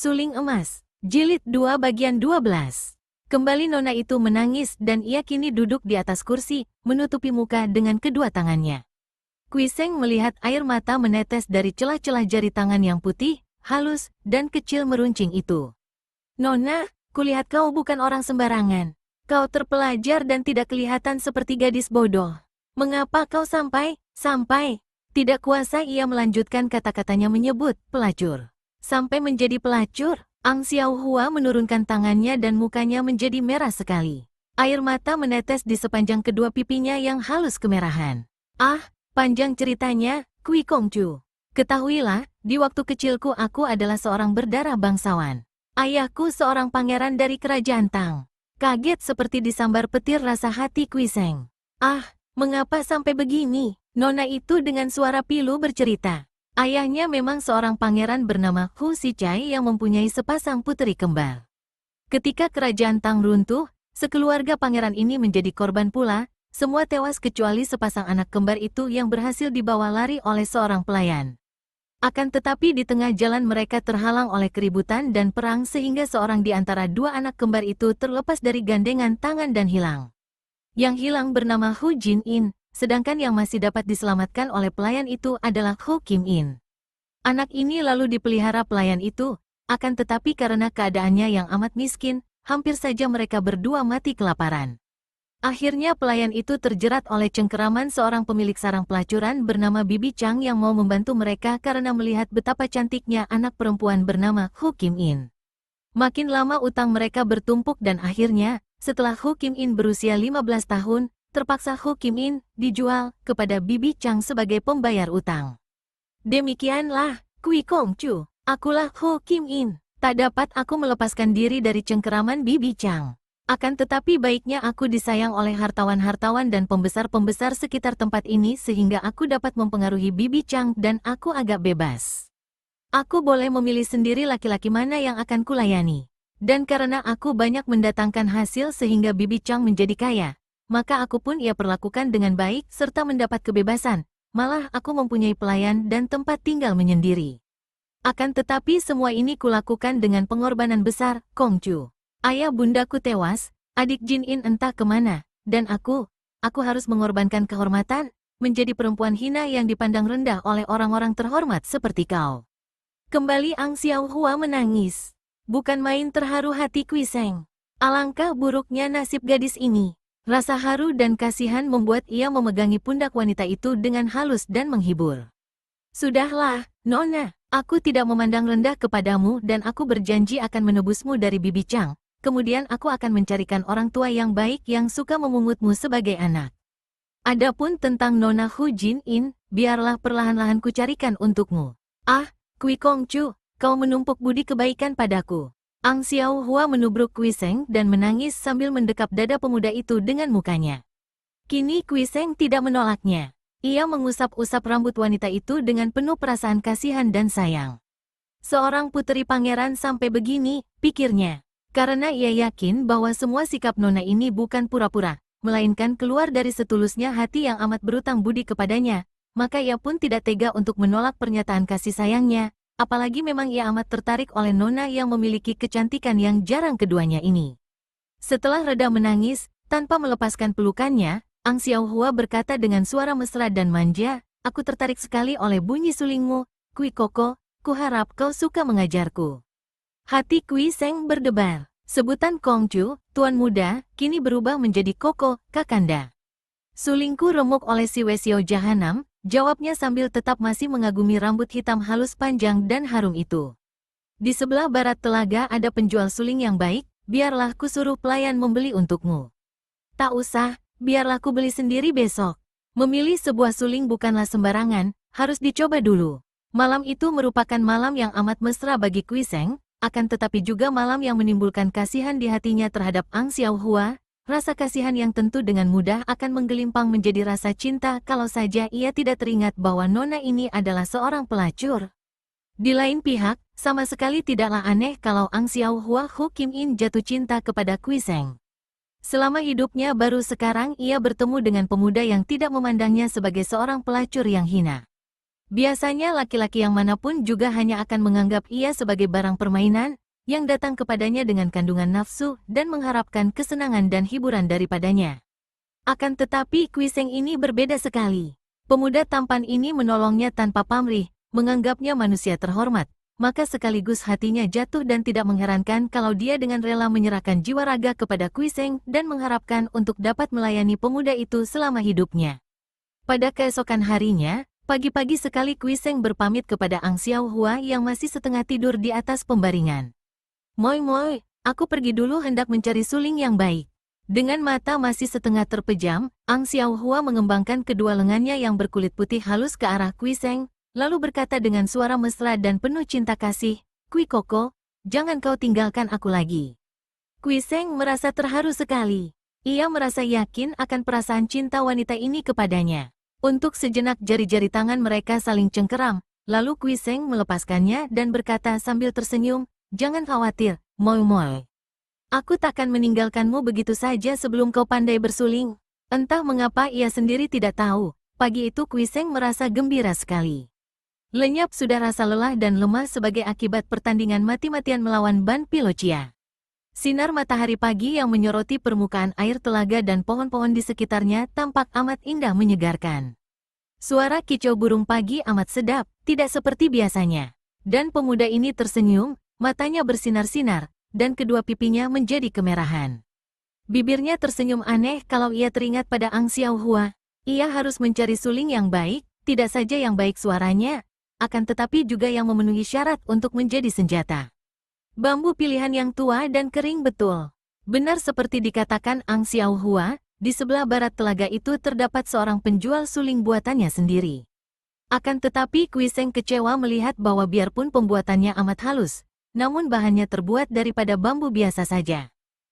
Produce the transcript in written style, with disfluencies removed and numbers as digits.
Suling Emas, Jilid 2 bagian 12. Kembali nona itu menangis dan ia kini duduk di atas kursi, menutupi muka dengan kedua tangannya. Kuiseng melihat air mata menetes dari celah-celah jari tangan yang putih, halus, dan kecil meruncing itu. Nona, kulihat kau bukan orang sembarangan. Kau terpelajar dan tidak kelihatan seperti gadis bodoh. Mengapa kau sampai? Tidak kuasa ia melanjutkan kata-katanya menyebut pelacur. Sampai menjadi pelacur, Ang Xiaohua menurunkan tangannya dan mukanya menjadi merah sekali. Air mata menetes di sepanjang kedua pipinya yang halus kemerahan. Ah, panjang ceritanya, Kui Kongcu. Ketahuilah, di waktu kecilku aku adalah seorang berdarah bangsawan. Ayahku seorang pangeran dari kerajaan Tang. Kaget seperti disambar petir rasa hati Kuiseng. Ah, mengapa sampai begini? Nona itu dengan suara pilu bercerita. Ayahnya memang seorang pangeran bernama Hu Sichai yang mempunyai sepasang putri kembar. Ketika kerajaan Tang runtuh, sekeluarga pangeran ini menjadi korban pula, semua tewas kecuali sepasang anak kembar itu yang berhasil dibawa lari oleh seorang pelayan. Akan tetapi di tengah jalan mereka terhalang oleh keributan dan perang sehingga seorang di antara dua anak kembar itu terlepas dari gandengan tangan dan hilang. Yang hilang bernama Hu Jin-in. Sedangkan yang masih dapat diselamatkan oleh pelayan itu adalah Hu Kim-in. Anak ini lalu dipelihara pelayan itu, akan tetapi karena keadaannya yang amat miskin, hampir saja mereka berdua mati kelaparan. Akhirnya pelayan itu terjerat oleh cengkeraman seorang pemilik sarang pelacuran bernama Bibi Chang yang mau membantu mereka karena melihat betapa cantiknya anak perempuan bernama Hu Kim-in. Makin lama utang mereka bertumpuk dan akhirnya, setelah Hu Kim-in berusia 15 tahun, terpaksa Hu Kim-in dijual kepada Bibi Chang sebagai pembayar utang. Demikianlah, Kui Kongcu, akulah Hu Kim-in. Tak dapat aku melepaskan diri dari cengkeraman Bibi Chang. Akan tetapi baiknya aku disayang oleh hartawan-hartawan dan pembesar-pembesar sekitar tempat ini sehingga aku dapat mempengaruhi Bibi Chang dan aku agak bebas. Aku boleh memilih sendiri laki-laki mana yang akan kulayani. Dan karena aku banyak mendatangkan hasil sehingga Bibi Chang menjadi kaya, maka aku pun ia perlakukan dengan baik serta mendapat kebebasan, malah aku mempunyai pelayan dan tempat tinggal menyendiri. Akan tetapi semua ini kulakukan dengan pengorbanan besar, Kongcu. Ayah bundaku tewas, adik Jin-in entah kemana, dan aku harus mengorbankan kehormatan, menjadi perempuan hina yang dipandang rendah oleh orang-orang terhormat seperti kau. Kembali Ang Xiaohua menangis. Bukan main terharu hati Kuiseng. Alangkah buruknya nasib gadis ini. Rasa haru dan kasihan membuat ia memegangi pundak wanita itu dengan halus dan menghibur. Sudahlah, Nona, aku tidak memandang rendah kepadamu dan aku berjanji akan menebusmu dari Bibi Chang. Kemudian aku akan mencarikan orang tua yang baik yang suka memungutmu sebagai anak. Adapun tentang Nona Hu Jin-in, biarlah perlahan-lahan kucarikan untukmu. Ah, Kui Kongcu, kau menumpuk budi kebaikan padaku. Ang Xiaohua menubruk Kuiseng dan menangis sambil mendekap dada pemuda itu dengan mukanya. Kini Kuiseng tidak menolaknya. Ia mengusap-usap rambut wanita itu dengan penuh perasaan kasihan dan sayang. Seorang puteri pangeran sampai begini, pikirnya. Karena ia yakin bahwa semua sikap nona ini bukan pura-pura, melainkan keluar dari setulusnya hati yang amat berutang budi kepadanya, maka ia pun tidak tega untuk menolak pernyataan kasih sayangnya. Apalagi memang ia amat tertarik oleh nona yang memiliki kecantikan yang jarang keduanya ini. Setelah reda menangis, tanpa melepaskan pelukannya, Ang Xiaohua berkata dengan suara mesra dan manja, aku tertarik sekali oleh bunyi sulingmu, Kui Koko, kuharap kau suka mengajarku. Hati Kuiseng berdebar. Sebutan Kongcu, tuan muda, kini berubah menjadi Koko, kakanda. Sulingku remuk oleh si Wesio Jahanam, jawabnya sambil tetap masih mengagumi rambut hitam halus panjang dan harum itu. Di sebelah barat telaga ada penjual suling yang baik, biarlah ku suruh pelayan membeli untukmu. Tak usah, biarlah ku beli sendiri besok. Memilih sebuah suling bukanlah sembarangan, harus dicoba dulu. Malam itu merupakan malam yang amat mesra bagi Kuiseng, akan tetapi juga malam yang menimbulkan kasihan di hatinya terhadap Ang Xiaohua. Rasa kasihan yang tentu dengan mudah akan menggelimpang menjadi rasa cinta kalau saja ia tidak teringat bahwa nona ini adalah seorang pelacur. Di lain pihak, sama sekali tidaklah aneh kalau Ang Xiaohua Hu Kim-in jatuh cinta kepada Kuiseng. Selama hidupnya baru sekarang ia bertemu dengan pemuda yang tidak memandangnya sebagai seorang pelacur yang hina. Biasanya laki-laki yang manapun juga hanya akan menganggap ia sebagai barang permainan, yang datang kepadanya dengan kandungan nafsu dan mengharapkan kesenangan dan hiburan daripadanya. Akan tetapi Kuiseng ini berbeda sekali. Pemuda tampan ini menolongnya tanpa pamrih, menganggapnya manusia terhormat, maka sekaligus hatinya jatuh dan tidak mengherankan kalau dia dengan rela menyerahkan jiwa raga kepada Kuiseng dan mengharapkan untuk dapat melayani pemuda itu selama hidupnya. Pada keesokan harinya, pagi-pagi sekali Kuiseng berpamit kepada Ang Xiaohua yang masih setengah tidur di atas pembaringan. Moi moi, aku pergi dulu hendak mencari suling yang baik. Dengan mata masih setengah terpejam, Ang Xiaohua mengembangkan kedua lengannya yang berkulit putih halus ke arah Kuiseng, lalu berkata dengan suara mesra dan penuh cinta kasih, "Kui Koko, jangan kau tinggalkan aku lagi." Kuiseng merasa terharu sekali. Ia merasa yakin akan perasaan cinta wanita ini kepadanya. Untuk sejenak jari-jari tangan mereka saling cengkeram, lalu Kuiseng melepaskannya dan berkata sambil tersenyum, "Jangan khawatir, Moi Moi. Aku takkan meninggalkanmu begitu saja sebelum kau pandai bersuling." Entah mengapa ia sendiri tidak tahu, pagi itu Kuiseng merasa gembira sekali. Lenyap sudah rasa lelah dan lemah sebagai akibat pertandingan mati-matian melawan Ban Pilocia. Sinar matahari pagi yang menyoroti permukaan air telaga dan pohon-pohon di sekitarnya tampak amat indah menyegarkan. Suara kicau burung pagi amat sedap, tidak seperti biasanya. Dan pemuda ini tersenyum, matanya bersinar-sinar, dan kedua pipinya menjadi kemerahan. Bibirnya tersenyum aneh kalau ia teringat pada Ang Xiaohua. Ia harus mencari suling yang baik, tidak saja yang baik suaranya, akan tetapi juga yang memenuhi syarat untuk menjadi senjata. Bambu pilihan yang tua dan kering betul. Benar seperti dikatakan Ang Xiaohua, di sebelah barat telaga itu terdapat seorang penjual suling buatannya sendiri. Akan tetapi Kuiseng kecewa melihat bahwa biarpun pembuatannya amat halus, namun bahannya terbuat daripada bambu biasa saja.